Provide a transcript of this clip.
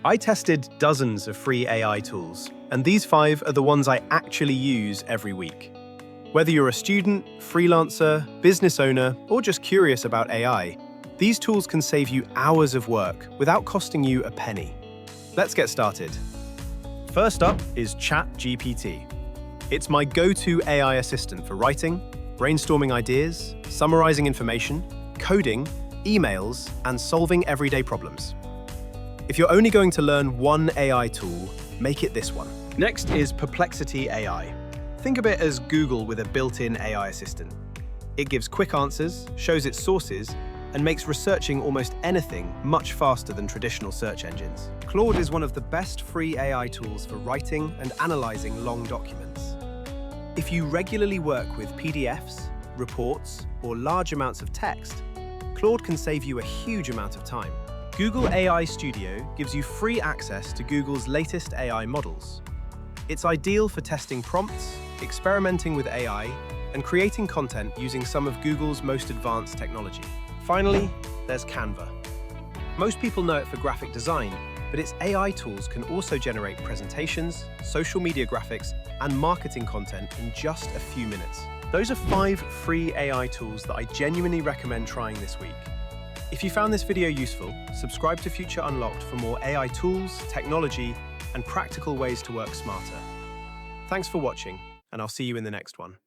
I tested dozens of free AI tools, and these 5 are the ones I actually use every week. Whether you're a student, freelancer, business owner, or just curious about AI, these tools can save you hours of work without costing you a penny. Let's get started. First up is ChatGPT. It's my go-to AI assistant for writing, brainstorming ideas, summarizing information, coding, emails, and solving everyday problems. If you're only going to learn one AI tool, make it this one. Next is Perplexity AI. Think of it as Google with a built-in AI assistant. It gives quick answers, shows its sources, and makes researching almost anything much faster than traditional search engines. Claude is one of the best free AI tools for writing and analyzing long documents. If you regularly work with PDFs, reports, or large amounts of text, Claude can save you a huge amount of time. Google AI Studio gives you free access to Google's latest AI models. It's ideal for testing prompts, experimenting with AI, and creating content using some of Google's most advanced technology. Finally, there's Canva. Most people know it for graphic design, but its AI tools can also generate presentations, social media graphics, and marketing content in just a few minutes. Those are 5 free AI tools that I genuinely recommend trying this week. If you found this video useful, subscribe to Future Unlocked for more AI tools, technology, and practical ways to work smarter. Thanks for watching, and I'll see you in the next one.